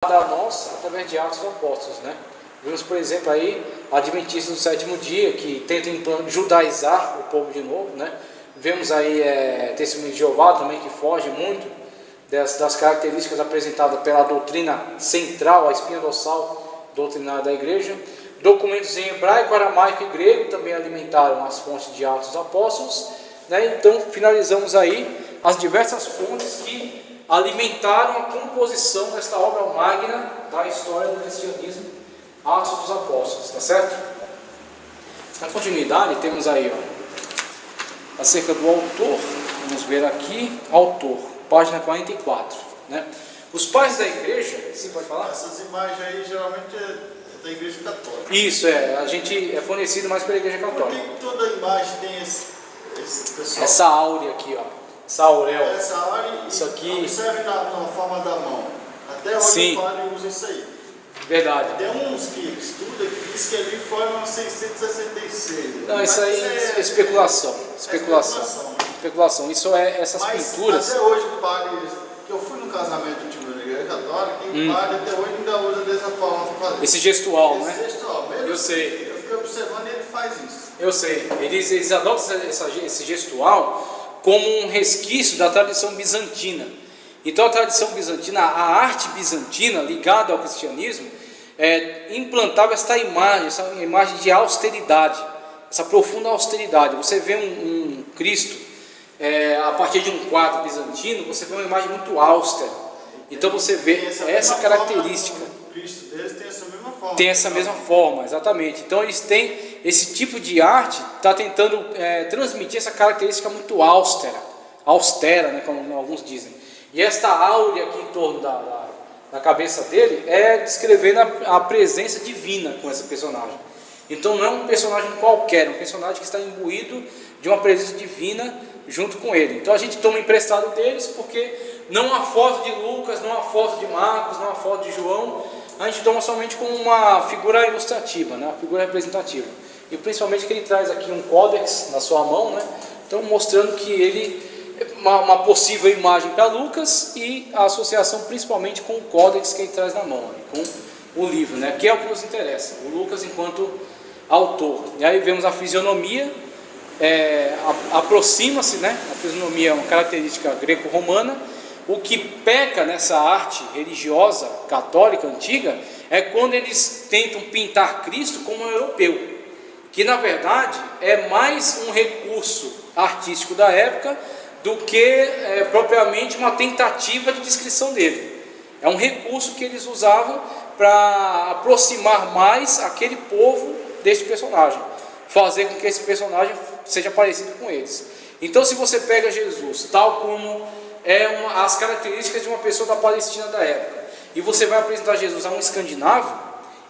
a nós através de Atos dos Apóstolos, né? Vimos, por exemplo, aí Adventistas do sétimo dia, que tentam judaizar o povo de novo, né? Vemos aí Testemunho de Jeová também, que foge muito das características apresentadas pela doutrina central, a espinha dorsal doutrinária da igreja. Documentos em hebraico, aramaico e grego também alimentaram as fontes de Atos dos Apóstolos, né? Então finalizamos aí as diversas fontes que alimentaram a composição desta obra magna da história do cristianismo, Atos dos Apóstolos, tá certo? Na continuidade temos aí, ó, acerca do autor. Vamos ver aqui, autor, página 44, né? Os pais da igreja, sim, pode falar? Essas imagens aí geralmente é da igreja católica. Isso, a gente é fornecido mais pela igreja católica. Por que toda imagem tem esse pessoal? Essa áurea aqui, ó, essa auréola. Essa áurea, isso aqui. Observe na forma da mão. Até hoje sim, o padre usa isso aí. Verdade. Tem uns que estudam que diz que ali foi em 666. Não, isso aí é especulação. Especulação. Isso essas pinturas. Até hoje o padre, que eu fui no casamento último da igreja católica, e o padre até hoje ainda usa dessa forma para fazer. Esse gestual, né? Gestual, mesmo. Eu sei. Eu fiquei observando e ele faz isso. Eu sei. Eles adotam esse gestual como um resquício da tradição bizantina. Então a tradição bizantina, a arte bizantina ligada ao cristianismo, implantava essa imagem de austeridade, essa profunda austeridade. Você vê um Cristo, a partir de um quadro bizantino, você vê uma imagem muito austera. Então você vê essa característica. O Cristo deles tem essa mesma forma. Tem essa mesma forma, exatamente. Então eles têm esse tipo de arte, está tentando transmitir essa característica muito austera, né, como alguns dizem. E esta áurea aqui em torno da cabeça dele é descrevendo a presença divina com esse personagem. Então não é um personagem qualquer, é um personagem que está imbuído de uma presença divina junto com ele. Então a gente toma emprestado deles porque não há foto de Lucas, não há foto de Marcos, não há foto de João. A gente toma somente como uma figura ilustrativa, né? Uma figura representativa. E principalmente que ele traz aqui um códex na sua mão, né? Então mostrando que ele uma possível imagem para Lucas e a associação principalmente com o códex que ele traz na mão, com o livro, né? Que é o que nos interessa, o Lucas enquanto autor. E aí vemos a fisionomia, aproxima-se, né? A fisionomia é uma característica greco-romana. O que peca nessa arte religiosa católica antiga é quando eles tentam pintar Cristo como um europeu, que na verdade é mais um recurso artístico da época do que propriamente uma tentativa de descrição dele. É um recurso que eles usavam para aproximar mais aquele povo deste personagem, fazer com que esse personagem seja parecido com eles. Então se você pega Jesus tal como as características de uma pessoa da Palestina da época, e você vai apresentar Jesus a um escandinavo,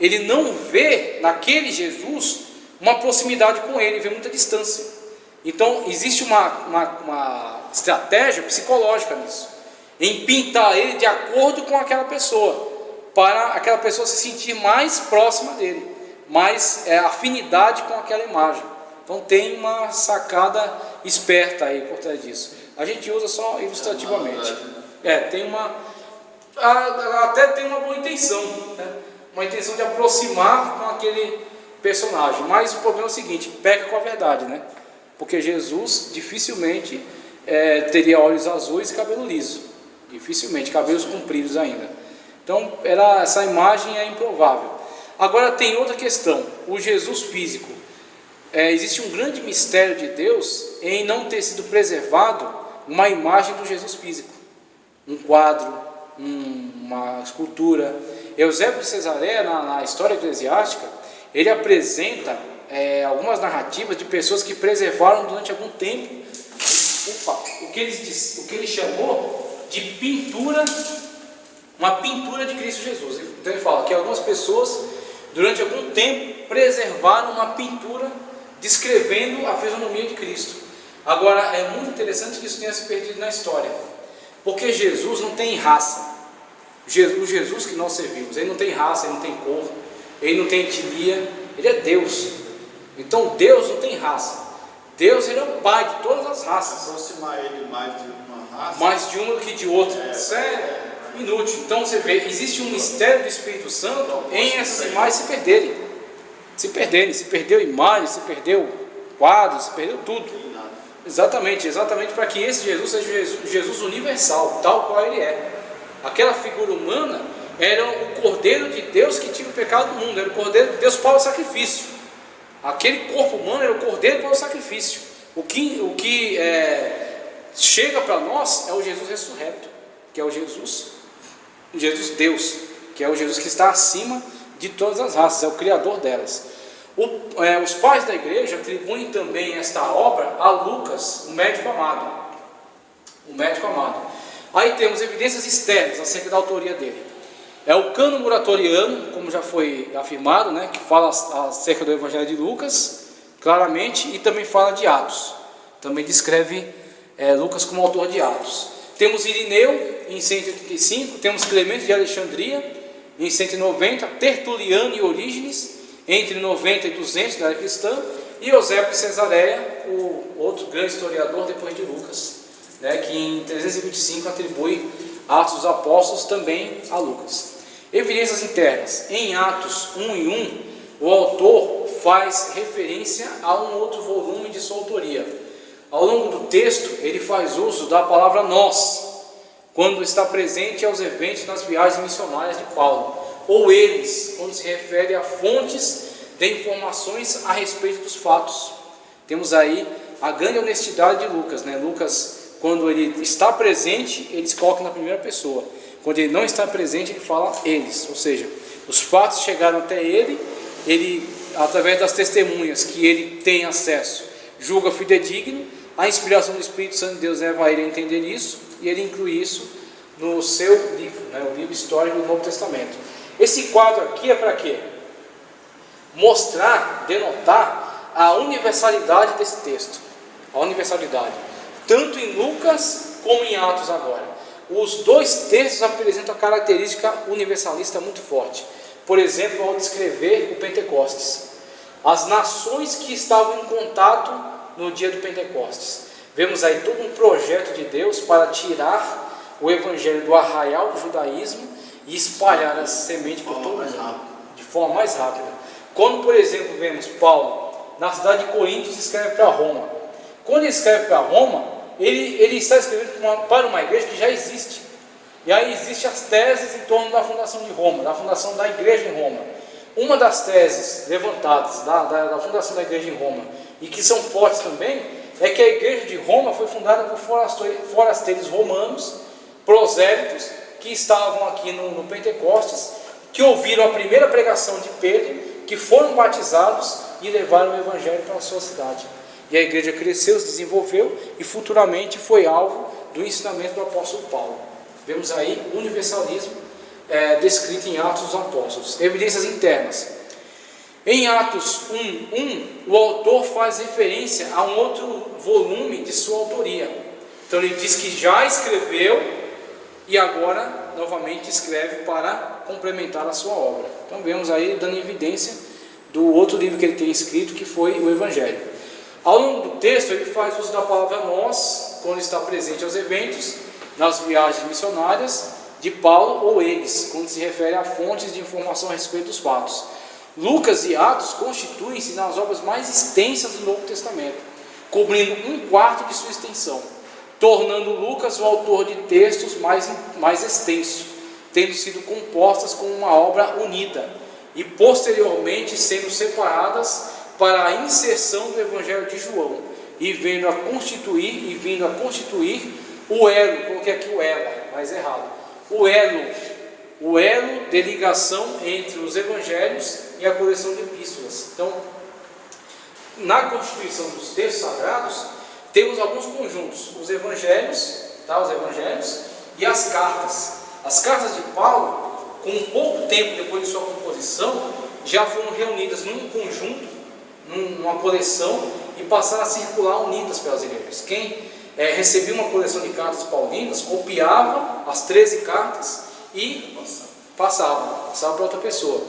ele não vê naquele Jesus uma proximidade com ele, vê muita distância. Então existe uma estratégia psicológica nisso, em pintar ele de acordo com aquela pessoa, para aquela pessoa se sentir mais próxima dele, mais afinidade com aquela imagem. Então tem uma sacada esperta aí por trás disso. A gente usa só ilustrativamente. Até tem uma boa intenção, né? Uma intenção de aproximar com aquele personagem. Mas o problema é o seguinte: peca com a verdade, né? Porque Jesus dificilmente teria olhos azuis e cabelo liso. Dificilmente, cabelos compridos ainda. Então essa imagem é improvável. Agora tem outra questão: o Jesus físico. Existe um grande mistério de Deus em não ter sido preservado uma imagem do Jesus físico, um quadro, uma escultura. Eusébio de Cesareia, na história eclesiástica, ele apresenta algumas narrativas de pessoas que preservaram durante algum tempo o que ele chamou de pintura, uma pintura de Cristo Jesus. Então ele fala que algumas pessoas durante algum tempo preservaram uma pintura descrevendo a fisionomia de Cristo. Agora é muito interessante que isso tenha se perdido na história, porque Jesus não tem raça. O Jesus que nós servimos, ele não tem raça, ele não tem cor, ele não tem etnia, ele é Deus. Então Deus não tem raça. Deus, ele é o pai de todas as raças. Aproximar ele mais de uma raça, mais de uma do que de outra. inútil. Então você vê, existe um mistério do Espírito Santo em essas imagens se perderem. Se perdeu imagem, se perdeu quadros, se perdeu tudo. Exatamente para que esse Jesus seja Jesus universal, tal qual ele é. Aquela figura humana era o Cordeiro de Deus que tira o pecado do mundo, era o Cordeiro de Deus para o sacrifício. Aquele corpo humano era o Cordeiro para o sacrifício. O que chega para nós é o Jesus ressurreto, que é o Jesus Deus, que é o Jesus que está acima de todas as raças, é o Criador delas. Os pais da igreja atribuem também esta obra a Lucas, o médico amado. Aí temos evidências externas acerca da autoria dele. É o cânon muratoriano, como já foi afirmado, né, que fala acerca do Evangelho de Lucas, claramente, e também fala de Atos. Também descreve Lucas como autor de Atos. Temos Irineu, em 185, temos Clemente de Alexandria, em 190, Tertuliano e Orígenes, entre 90 e 200 da era cristã, e Eusébio de Cesareia, o outro grande historiador depois de Lucas, né, que em 325 atribui Atos dos Apóstolos também a Lucas. Evidências internas. Em Atos 1 e 1, o autor faz referência a um outro volume de sua autoria. Ao longo do texto, ele faz uso da palavra nós, quando está presente aos eventos nas viagens missionárias de Paulo, ou eles, quando se refere a fontes de informações a respeito dos fatos. Temos aí a grande honestidade de Lucas, né? Lucas, quando ele está presente, ele se coloca na primeira pessoa. Quando ele não está presente, ele fala eles, ou seja, os fatos chegaram até ele, através das testemunhas que ele tem acesso, julga fidedigno, a inspiração do Espírito Santo de Deus leva ele a entender isso, e ele inclui isso no seu livro, né, o livro histórico do Novo Testamento. Esse quadro aqui é para quê? Mostrar, denotar a universalidade desse texto, a universalidade, tanto em Lucas como em Atos agora. Os dois textos apresentam a característica universalista muito forte. Por exemplo, ao descrever o Pentecostes, as nações que estavam em contato no dia do Pentecostes. Vemos aí todo um projeto de Deus para tirar o evangelho do arraial do judaísmo e espalhar essa semente por todo mundo, de forma mais rápida. Quando, por exemplo, vemos Paulo na cidade de Coríntios, escreve para Roma. Quando ele escreve para Roma, ele está escrevendo para uma igreja que já existe. E aí existem as teses em torno da fundação de Roma, da fundação da igreja em Roma. Uma das teses levantadas da fundação da igreja em Roma, e que são fortes também, é que a igreja de Roma foi fundada por forasteiros romanos, prosélitos, que estavam aqui no Pentecostes, que ouviram a primeira pregação de Pedro, que foram batizados e levaram o evangelho para a sua cidade. E a igreja cresceu, se desenvolveu e futuramente foi alvo do ensinamento do apóstolo Paulo. Vemos aí o universalismo descrito em Atos dos Apóstolos. Evidências internas. Em Atos 1:1, o autor faz referência a um outro volume de sua autoria. Então ele diz que já escreveu e agora novamente escreve para complementar a sua obra. Então vemos aí dando evidência do outro livro que ele tem escrito, que foi o Evangelho. Ao longo do texto, ele faz uso da palavra nós, quando está presente aos eventos, nas viagens missionárias de Paulo, ou eles, quando se refere a fontes de informação a respeito dos fatos. Lucas e Atos constituem-se nas obras mais extensas do Novo Testamento, cobrindo 1/4 de sua extensão, tornando Lucas o autor de textos mais extensos, tendo sido compostas como uma obra unida, e posteriormente sendo separadas para a inserção do Evangelho de João, e vindo a constituir o elo, coloquei aqui o elo, mas errado, o elo de ligação entre os Evangelhos e a coleção de epístolas. Então, na constituição dos textos sagrados, temos alguns conjuntos, os Evangelhos e as cartas. As cartas de Paulo, com pouco tempo depois de sua composição, já foram reunidas num conjunto, numa coleção, e passaram a circular unidas pelas igrejas. Quem recebia uma coleção de cartas paulinas, copiava as 13 cartas e passava para outra pessoa.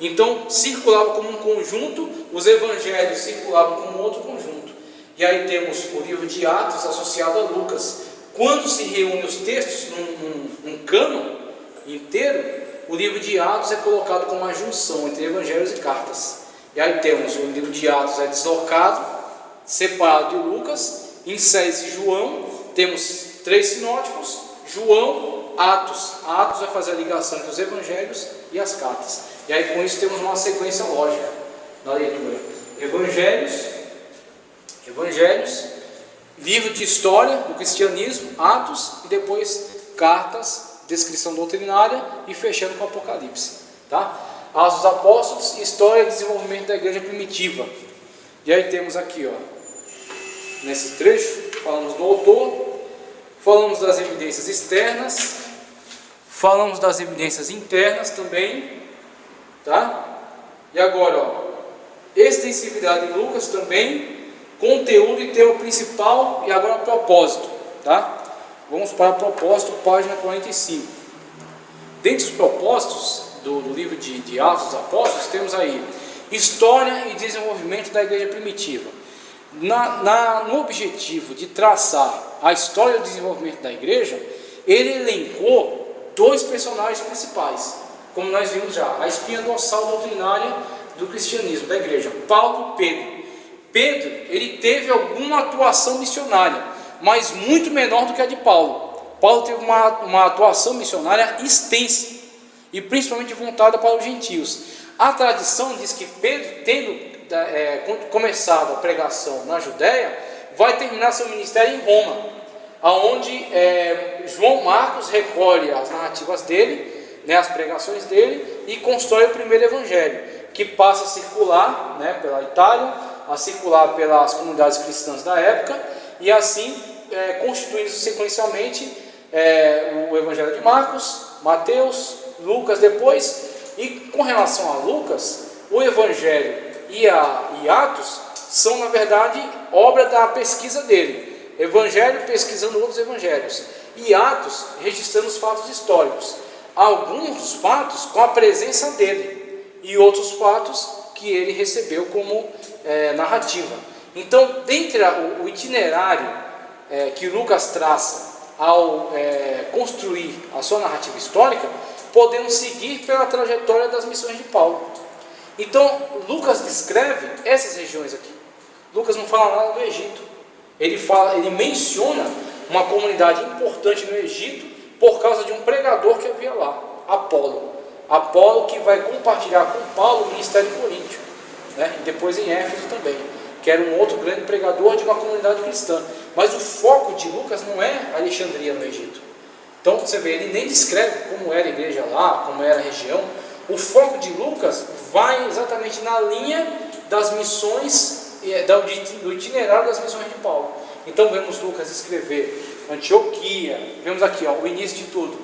Então circulava como um conjunto, os evangelhos circulavam como outro conjunto. E aí temos o livro de Atos associado a Lucas. Quando se reúne os textos num cânon, inteiro, o livro de Atos é colocado como uma junção entre evangelhos e cartas. E aí temos o livro de Atos é deslocado, separado de Lucas, insere-se João, temos 3 sinóticos, João, Atos. Atos vai fazer a ligação entre os evangelhos e as cartas. E aí com isso temos uma sequência lógica na leitura. Evangelhos, livro de história do cristianismo, Atos, e depois cartas, descrição doutrinária e fechando com Apocalipse. Tá? Atos dos Apóstolos, história e desenvolvimento da igreja primitiva. E aí temos aqui, nesse trecho, falamos do autor, falamos das evidências externas, falamos das evidências internas também, tá? E agora, extensividade em Lucas também, conteúdo e tema principal, e agora propósito, tá? Vamos para o propósito, página 45. Dentre os propósitos do livro de Atos dos Apóstolos, temos aí história e desenvolvimento da igreja primitiva. No objetivo de traçar a história e o desenvolvimento da igreja, ele elencou 2 personagens principais, como nós vimos já, a espinha dorsal doutrinária do cristianismo, da igreja, Paulo e Pedro. Pedro, ele teve alguma atuação missionária, mas muito menor do que a de Paulo. Paulo teve uma atuação missionária extensa, e principalmente voltada para os gentios. A tradição diz que Pedro, tendo começado a pregação na Judéia, vai terminar seu ministério em Roma, onde João Marcos recolhe as narrativas dele, as pregações dele, e constrói o primeiro evangelho, que passa a circular pela Itália, a circular pelas comunidades cristãs da época, e assim constituindo sequencialmente o evangelho de Marcos, Mateus, Lucas depois. E com relação a Lucas, o evangelho e Atos são, na verdade, obra da pesquisa dele. Evangelho pesquisando outros evangelhos, e Atos registrando os fatos históricos. Alguns dos fatos com a presença dele, e outros fatos que ele recebeu como narrativa. Então, dentre o itinerário que Lucas traça ao construir a sua narrativa histórica, podemos seguir pela trajetória das missões de Paulo. Então, Lucas descreve essas regiões aqui. Lucas não fala nada do Egito. Ele menciona uma comunidade importante no Egito por causa de um pregador que havia lá, Apolo, que vai compartilhar com Paulo o ministério em Coríntio, e depois em Éfeso também, que era um outro grande pregador de uma comunidade cristã. Mas o foco de Lucas não é Alexandria no Egito. Então você vê, ele nem descreve como era a igreja lá, como era a região. O foco de Lucas vai exatamente na linha das missões, do itinerário das missões de Paulo. Então vemos Lucas escrever Antioquia, vemos aqui o início de tudo,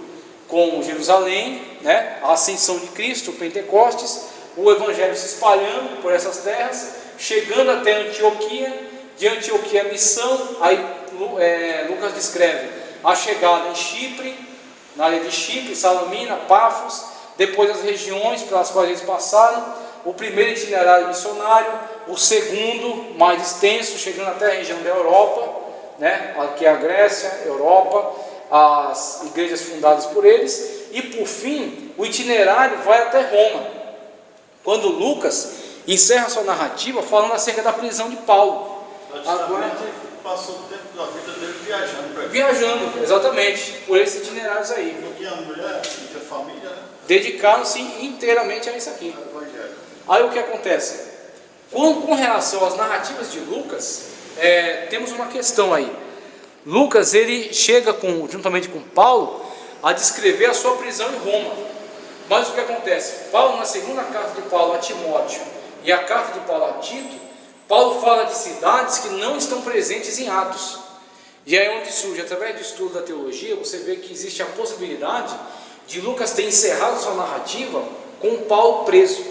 com Jerusalém, a ascensão de Cristo, Pentecostes, o evangelho se espalhando por essas terras, chegando até Antioquia, de Antioquia a missão. Aí Lucas descreve a chegada em Chipre, na área de Chipre, Salamina, Pafos, depois as regiões pelas quais eles passaram, o primeiro itinerário missionário, o segundo, mais extenso, chegando até a região da Europa, aqui é a Grécia, Europa, as igrejas fundadas por eles, e por fim, o itinerário vai até Roma, quando Lucas encerra sua narrativa falando acerca da prisão de Paulo. Agora passou o tempo da vida dele viajando para viajando, exatamente, por esses itinerários aí. Não tinha mulher, não tinha família, Dedicaram-se inteiramente a isso aqui. Aí o que acontece? Com relação às narrativas de Lucas, temos uma questão aí. Lucas, ele chega juntamente com Paulo a descrever a sua prisão em Roma. Mas o que acontece? Paulo, na segunda carta de Paulo a Timóteo e a carta de Paulo a Tito, Paulo fala de cidades que não estão presentes em Atos. E aí onde surge, através do estudo da teologia, você vê que existe a possibilidade de Lucas ter encerrado sua narrativa com Paulo preso.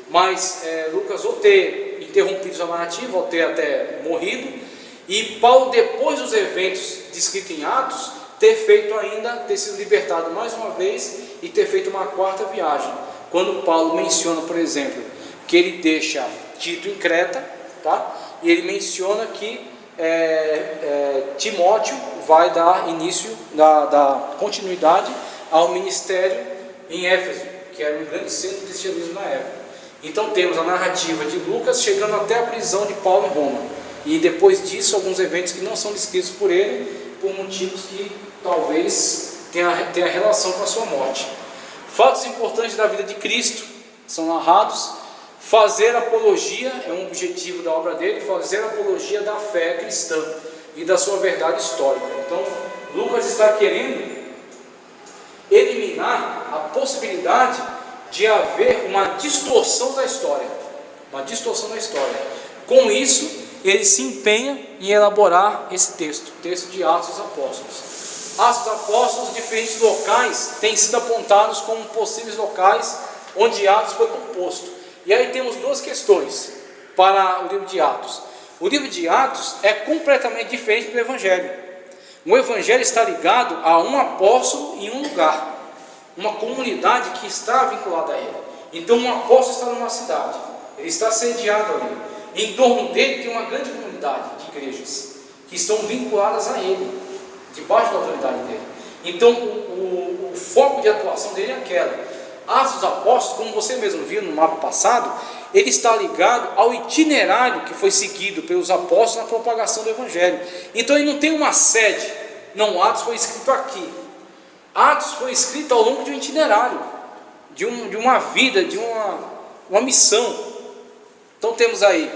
Mas Lucas ou ter interrompido sua narrativa, ou ter até morrido, e Paulo, depois dos eventos descritos em Atos, ter sido libertado mais uma vez e ter feito uma quarta viagem. Quando Paulo menciona, por exemplo, que ele deixa Tito em Creta, e ele menciona que Timóteo vai dar início, dar continuidade ao ministério em Éfeso, que era um grande centro do cristianismo na época. Então temos a narrativa de Lucas chegando até a prisão de Paulo em Roma, e depois disso alguns eventos que não são descritos por ele, por motivos que talvez tenha relação com a sua morte. Fatos importantes da vida de Cristo são narrados. Fazer apologia é um objetivo da obra dele, fazer apologia da fé cristã e da sua verdade histórica. Então Lucas está querendo eliminar a possibilidade de haver uma distorção da história. Com isso, ele se empenha em elaborar esse texto, o texto de Atos dos Apóstolos. Atos dos Apóstolos, diferentes locais têm sido apontados como possíveis locais onde Atos foi composto. E aí temos duas questões para o livro de Atos. O livro de Atos é completamente diferente do Evangelho. O Evangelho está ligado a um apóstolo em um lugar, uma comunidade que está vinculada a ele. Então um apóstolo está numa cidade, ele está sediado ali. Em torno dele tem uma grande comunidade de igrejas que estão vinculadas a ele, debaixo da autoridade dele. Então o foco de atuação dele é aquela. Atos dos Apóstolos, como você mesmo viu no mapa passado, ele está ligado ao itinerário que foi seguido pelos apóstolos na propagação do Evangelho. Então ele não tem uma sede. Não, Atos foi escrito aqui. Atos foi escrito ao longo de um itinerário, de uma vida, de uma missão. Então temos aí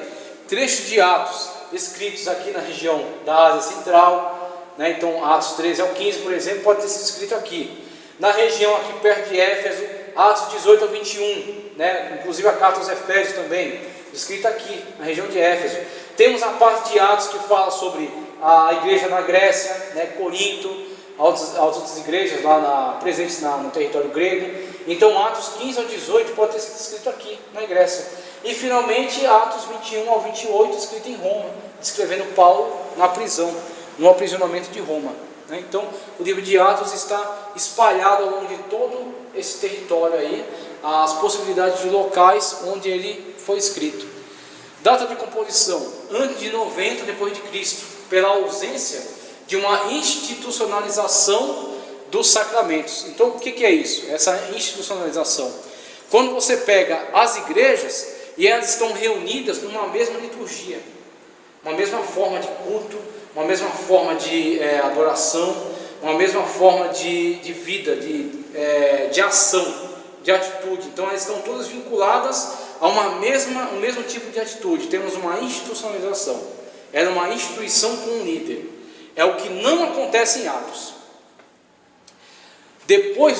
trechos de Atos escritos aqui na região da Ásia Central, né? Então Atos 13 ao 15, por exemplo, pode ter sido escrito aqui. Na região aqui perto de Éfeso, Atos 18 ao 21, né? Inclusive a carta aos Efésios também, escrita aqui na região de Éfeso. Temos a parte de Atos que fala sobre a igreja na Grécia, né? Corinto, as outras igrejas lá presentes no território grego. Então Atos 15 ao 18 pode ter sido escrito aqui na Grécia. E finalmente Atos 21 ao 28 escrito em Roma, descrevendo Paulo na prisão, no aprisionamento de Roma. Então o livro de Atos está espalhado ao longo de todo esse território aí, as possibilidades de locais onde ele foi escrito. Data de composição: antes de 90 depois de Cristo, pela ausência de uma institucionalização dos sacramentos. Então o que é isso? Essa institucionalização, quando você pega as igrejas e elas estão reunidas numa mesma liturgia, uma mesma forma de culto, uma mesma forma de adoração, uma mesma forma de vida, de ação, de atitude. Então elas estão todas vinculadas a um mesmo tipo de atitude. Temos uma institucionalização, é uma instituição com um líder. É o que não acontece em Atos.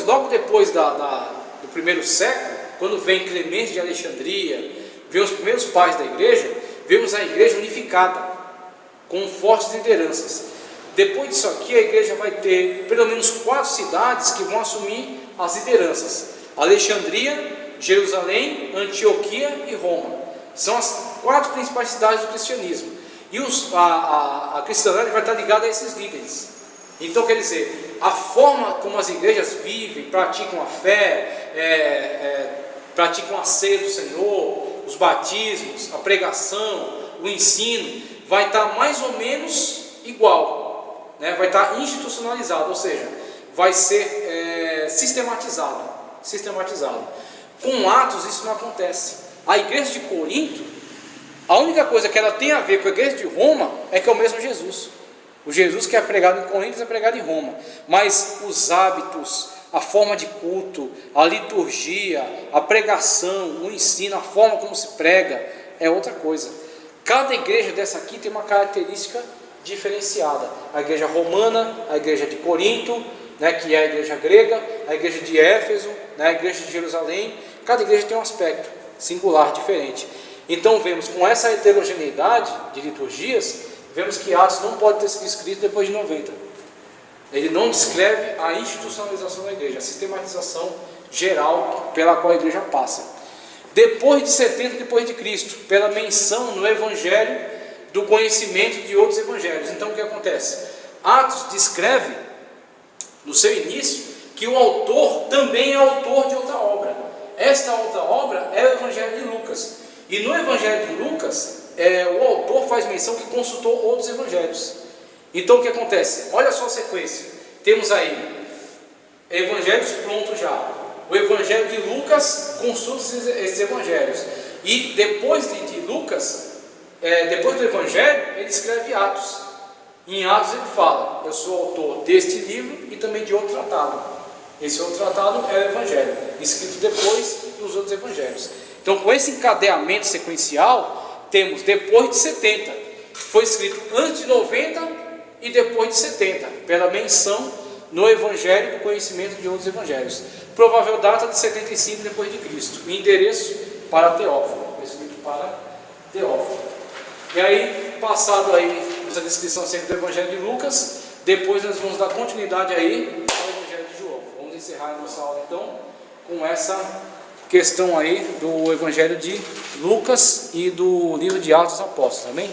Logo depois do primeiro século, quando vem Clemente de Alexandria, vem os primeiros pais da igreja, vemos a igreja unificada, com fortes lideranças. Depois disso aqui, a igreja vai ter pelo menos 4 cidades que vão assumir as lideranças: Alexandria, Jerusalém, Antioquia e Roma. São as 4 principais cidades do cristianismo. E a cristandade vai estar ligada a esses líderes. Então quer dizer, a forma como as igrejas vivem, praticam a fé, praticam a ceia do Senhor, os batismos, a pregação, o ensino, vai estar mais ou menos igual, né? Vai estar institucionalizado, ou seja, vai ser sistematizado. Com Atos isso não acontece. A igreja de Corinto, a única coisa que ela tem a ver com a igreja de Roma é que é o mesmo Jesus. O Jesus que é pregado em Corinto é pregado em Roma, mas os hábitos, a forma de culto, a liturgia, a pregação, o ensino, a forma como se prega é outra coisa. Cada igreja dessa aqui tem uma característica diferenciada: a igreja romana, a igreja de Corinto, né, que é a igreja grega, a igreja de Éfeso, né, a igreja de Jerusalém. Cada igreja tem um aspecto singular, diferente. Então vemos, com essa heterogeneidade de liturgias, vemos que Atos não pode ter sido escrito depois de 90. Ele não descreve a institucionalização da igreja, a sistematização geral pela qual a igreja passa. Depois de 70 depois de Cristo, pela menção no Evangelho do conhecimento de outros evangelhos. Então o que acontece? Atos descreve, no seu início, que o autor também é autor de outra obra. Esta outra obra é o Evangelho de Lucas. E no Evangelho de Lucas, o autor faz menção que consultou outros evangelhos. Então o que acontece? Olha só a sequência. Temos aí evangelhos prontos já. o Evangelho de Lucas consulta esses evangelhos. E depois de Lucas, depois do Evangelho, ele escreve Atos. Em Atos ele fala: eu sou autor deste livro e também de outro tratado. Esse outro tratado é o Evangelho, escrito depois dos outros evangelhos. Então, com esse encadeamento sequencial, temos depois de 70, foi escrito antes de 90 e depois de 70, pela menção no Evangelho do conhecimento de outros evangelhos. Provável data de 75 depois de Cristo. O endereço para Teófilo, escrito para Teófilo. E aí, passado aí essa descrição sempre do Evangelho de Lucas, depois nós vamos dar continuidade aí ao Evangelho de João. Vamos encerrar a nossa aula então com essa questão aí do Evangelho de Lucas e do livro de Atos dos Apóstolos, amém?